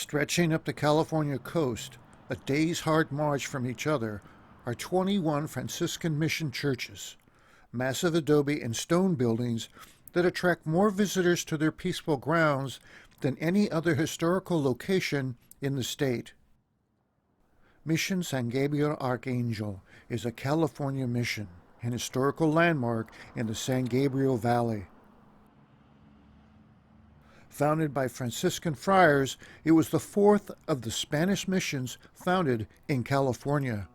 Stretching up the California coast, a day's hard march from each other, are 21 Franciscan mission churches, massive adobe and stone buildings that attract more visitors to their peaceful grounds than any other historical location in the state. Mission San Gabriel Archangel is a California mission, an historical landmark in the San Gabriel Valley. Founded by Franciscan friars, it was the fourth of the Spanish missions founded in California.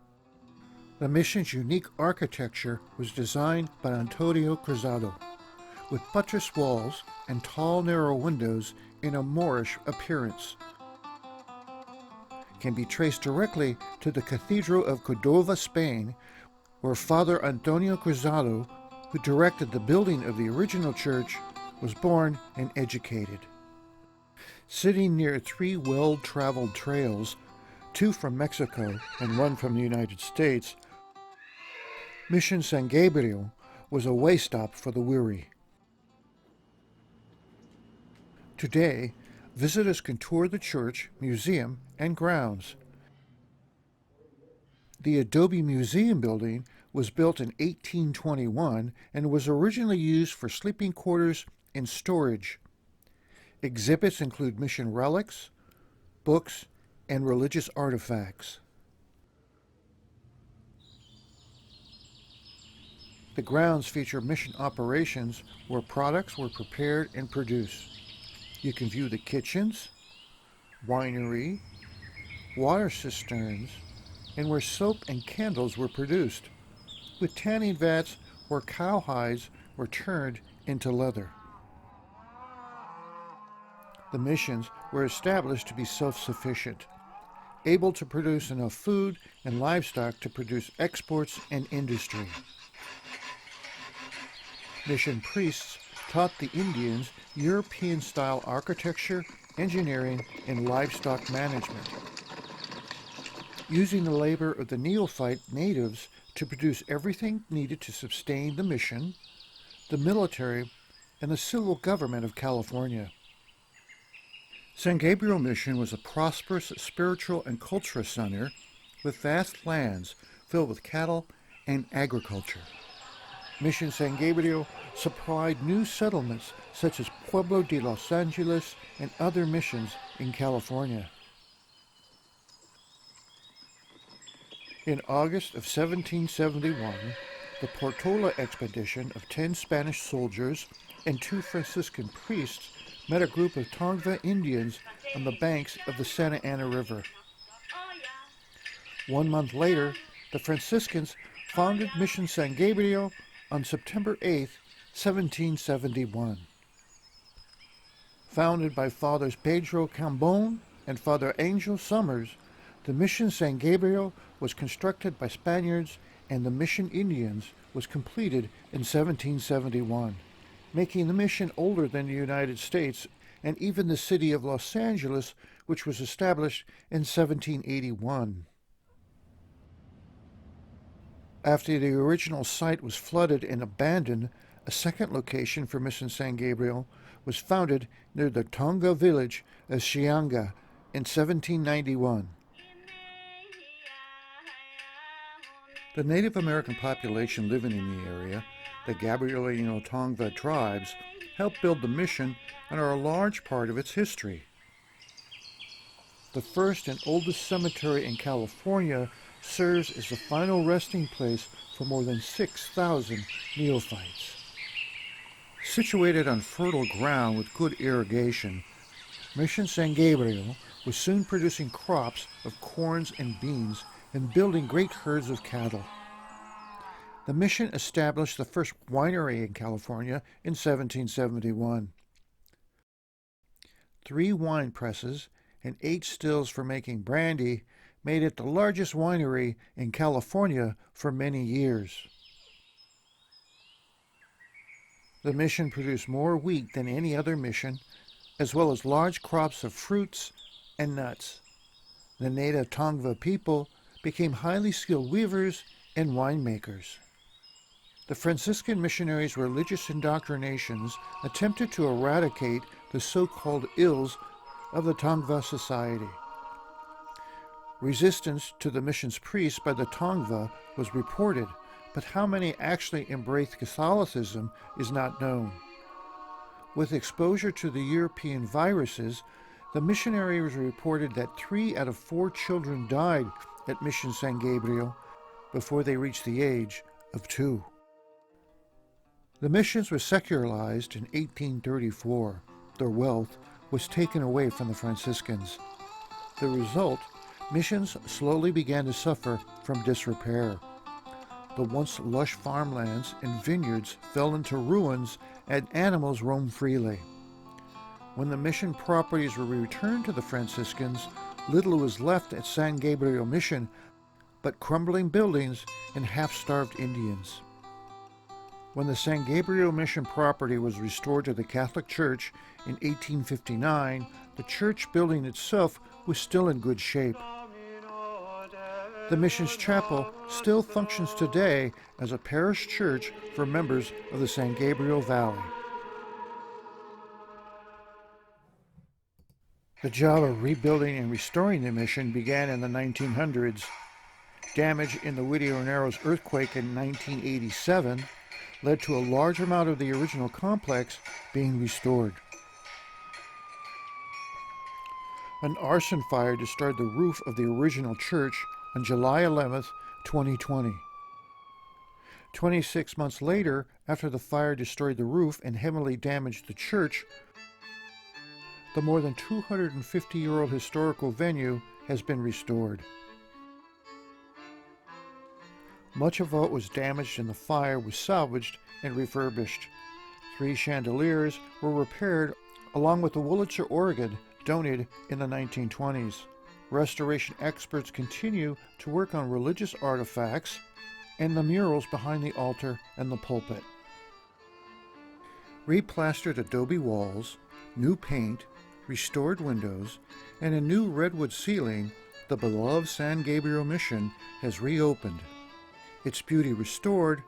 The mission's unique architecture was designed by Antonio Cruzado, with buttressed walls and tall, narrow windows in a Moorish appearance. Can be traced directly to the Cathedral of Cordova, Spain, where Father Antonio Cruzado, who directed the building of the original church, was born and educated. Sitting near three well-traveled trails, two from Mexico and one from the United States, Mission San Gabriel was a way stop for the weary. Today, visitors can tour the church, museum, and grounds. The Adobe Museum building was built in 1821 and was originally used for sleeping quarters and storage. Exhibits include mission relics, books, and religious artifacts. The grounds feature mission operations where products were prepared and produced. You can view the kitchens, winery, water cisterns, and where soap and candles were produced, with tanning vats where cowhides were turned into leather. The missions were established to be self-sufficient, able to produce enough food and livestock to produce exports and industry. Mission priests taught the Indians European-style architecture, engineering, and livestock management, using the labor of the neophyte natives to produce everything needed to sustain the mission, the military, and the civil government of California. San Gabriel Mission was a prosperous spiritual and cultural center with vast lands filled with cattle and agriculture. Mission San Gabriel supplied new settlements such as Pueblo de Los Angeles and other missions in California. In August of 1771, the Portola expedition of 10 Spanish soldiers and 2 Franciscan priests met a group of Tongva Indians on the banks of the Santa Ana River. 1 month later, the Franciscans founded Mission San Gabriel on September 8, 1771. Founded by Fathers Pedro Cambon and Father Angel Summers, the Mission San Gabriel was constructed by Spaniards and the Mission Indians was completed in 1771. Making the mission older than the United States and even the city of Los Angeles, which was established in 1781. After the original site was flooded and abandoned, a second location for Mission San Gabriel was founded near the Tonga village of Xianga in 1791. The Native American population living in the area, the Gabrielino Tongva tribes, helped build the mission and are a large part of its history. The first and oldest cemetery in California serves as the final resting place for more than 6,000 neophytes. Situated on fertile ground with good irrigation, Mission San Gabriel was soon producing crops of corns and beans and building great herds of cattle. The mission established the first winery in California in 1771. 3 wine presses and 8 stills for making brandy made it the largest winery in California for many years. The mission produced more wheat than any other mission, as well as large crops of fruits and nuts. The native Tongva people became highly skilled weavers and winemakers. The Franciscan missionaries' religious indoctrinations attempted to eradicate the so-called ills of the Tongva Society. Resistance to the mission's priests by the Tongva was reported, but how many actually embraced Catholicism is not known. With exposure to the European viruses, the missionaries reported that 3 out of 4 children died at Mission San Gabriel before they reached the age of 2. The missions were secularized in 1834. Their wealth was taken away from the Franciscans. The result, missions slowly began to suffer from disrepair. The once lush farmlands and vineyards fell into ruins and animals roamed freely. When the mission properties were returned to the Franciscans, little was left at San Gabriel Mission but crumbling buildings and half-starved Indians. When the San Gabriel Mission property was restored to the Catholic Church in 1859, the church building itself was still in good shape. The mission's chapel still functions today as a parish church for members of the San Gabriel Valley. The job of rebuilding and restoring the mission began in the 1900s. Damage in the Whittier Narrows earthquake in 1987 led to a large amount of the original complex being restored. An arson fire destroyed the roof of the original church on July 11, 2020. 26 months later, after the fire destroyed the roof and heavily damaged the church, the more than 250-year-old historical venue has been restored. Much of what was damaged in the fire was salvaged and refurbished. 3 chandeliers were repaired along with the Wurlitzer organ donated in the 1920s. Restoration experts continue to work on religious artifacts and the murals behind the altar and the pulpit. Replastered adobe walls, new paint, restored windows, and a new redwood ceiling, the beloved San Gabriel Mission has reopened. Its beauty restored,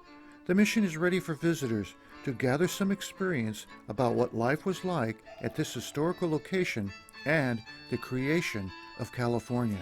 the mission is ready for visitors to gather some experience about what life was like at this historical location and the creation of California.